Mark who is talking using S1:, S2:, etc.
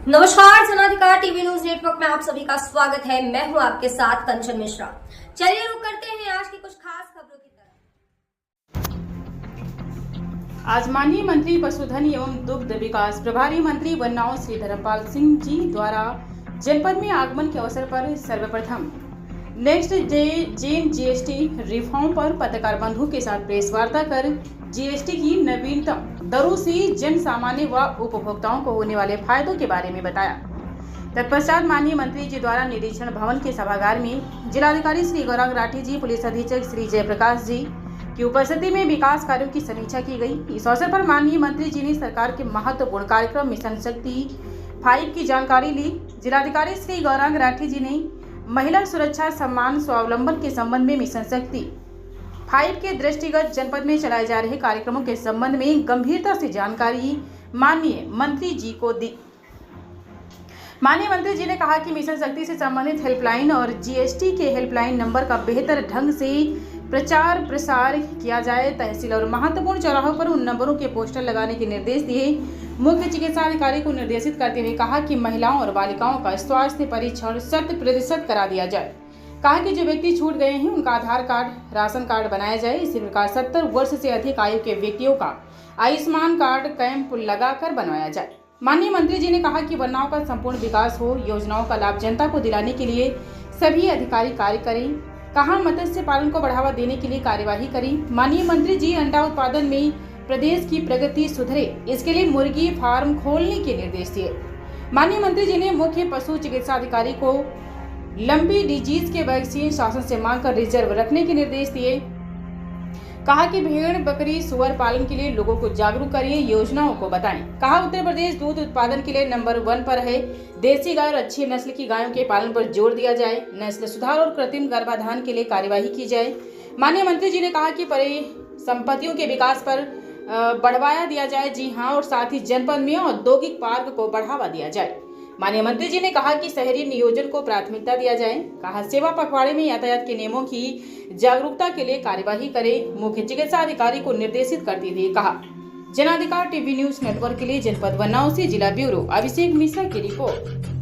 S1: नमस्कार, जनाधिकार TV news network में आप सभी का स्वागत है। मैं हूं आपके साथ कंचन मिश्रा। चलिए रुक करते हैं आज की कुछ खास खबरों की तरफ।
S2: आज माननीय मंत्री पशुधन एवं दुग्ध विकास प्रभारी मंत्री उन्नाव श्री धर्मपाल सिंह जी द्वारा जनपद में आगमन के अवसर पर सर्वप्रथम नेक्स्ट जेन जीएसटी रिफॉर्म पर पत्रकार बंधु के साथ प्रेस वार्ता कर जीएसटी की नवीनतम दरों से जन सामान्य व उपभोक्ताओं को होने वाले फायदों के बारे में बताया। तत्पश्चात माननीय मंत्री जी द्वारा निरीक्षण भवन के सभागार में जिलाधिकारी श्री गौरांग राठी जी, पुलिस अधीक्षक श्री जयप्रकाश जी की उपस्थिति में विकास कार्यों की समीक्षा की गई। इस अवसर पर माननीय मंत्री जी ने सरकार के महत्वपूर्ण कार्यक्रम मिशन शक्ति 5 की जानकारी ली। जिलाधिकारी श्री गौरांग राठी जी ने महिला सुरक्षा सम्मान स्वावलंबन के संबंध में मिशन शक्ति 5 के दृष्टिगत जनपद में चलाए जा रहे कार्यक्रमों के संबंध में गंभीरता से जानकारी माननीय मंत्री जी को दी। माननीय मंत्री जी ने कहा कि मिशन शक्ति से संबंधित हेल्पलाइन और जीएसटी के हेल्पलाइन नंबर का बेहतर ढंग से प्रचार प्रसार किया जाए। तहसील और महत्वपूर्ण चौराहों पर उन नंबरों के पोस्टर लगाने के निर्देश दिए। मुख्य चिकित्सा अधिकारी को निर्देशित करते हुए कहा कि महिलाओं और बालिकाओं का स्वास्थ्य परीक्षण 100% करा दिया जाए। कहा कि जो व्यक्ति छूट गए हैं उनका आधार कार्ड, राशन कार्ड बनाया जाए। इसी प्रकार 70 वर्ष से अधिक आयु के व्यक्तियों का आयुष्मान कार्ड कैंप लगाकर बनवाया जाए। माननीय मंत्री जी ने कहा कि उन्नाव का संपूर्ण विकास हो, योजनाओं का लाभ जनता को दिलाने के लिए सभी अधिकारी कार्य करें। कहा मत्स्य पालन को बढ़ावा देने के लिए कार्यवाही करें। माननीय मंत्री जी अंडा उत्पादन में प्रदेश की प्रगति सुधरे, इसके लिए मुर्गी फार्म खोलने के निर्देश दिए। माननीय मंत्री जी ने मुख्य पशु चिकित्सा अधिकारी को लंबी डिजीज के वैक्सीन शासन से मांगकर रिजर्व रखने के निर्देश दिए। कहा कि भेड़, बकरी, सुअर पालन के लिए लोगों को जागरूक करिए, योजनाओं को बताएं। कहा उत्तर प्रदेश दूध उत्पादन के लिए नंबर 1 पर है। देसी गाय और अच्छी नस्ल की गायों के पालन पर जोर दिया जाए। नस्ल सुधार और कृत्रिम गर्भाधान के लिए कार्यवाही की जाए। माननीय मंत्री जी ने कहा कि परिसंपत्तियों के विकास पर बढ़ावा दिया जाए। जी हां, और साथ ही जनपद में औद्योगिक पार्क को बढ़ावा दिया जाए। माननीय मंत्री जी ने कहा कि शहरी नियोजन को प्राथमिकता दिया जाए। कहा सेवा पखवाड़े में यातायात के नियमों की जागरूकता के लिए कार्यवाही करें। मुख्य चिकित्सा अधिकारी को निर्देशित करते हुए कहा। जनाधिकार टीवी न्यूज नेटवर्क के लिए जनपद उन्नाव से जिला ब्यूरो अभिषेक मिश्रा की रिपोर्ट।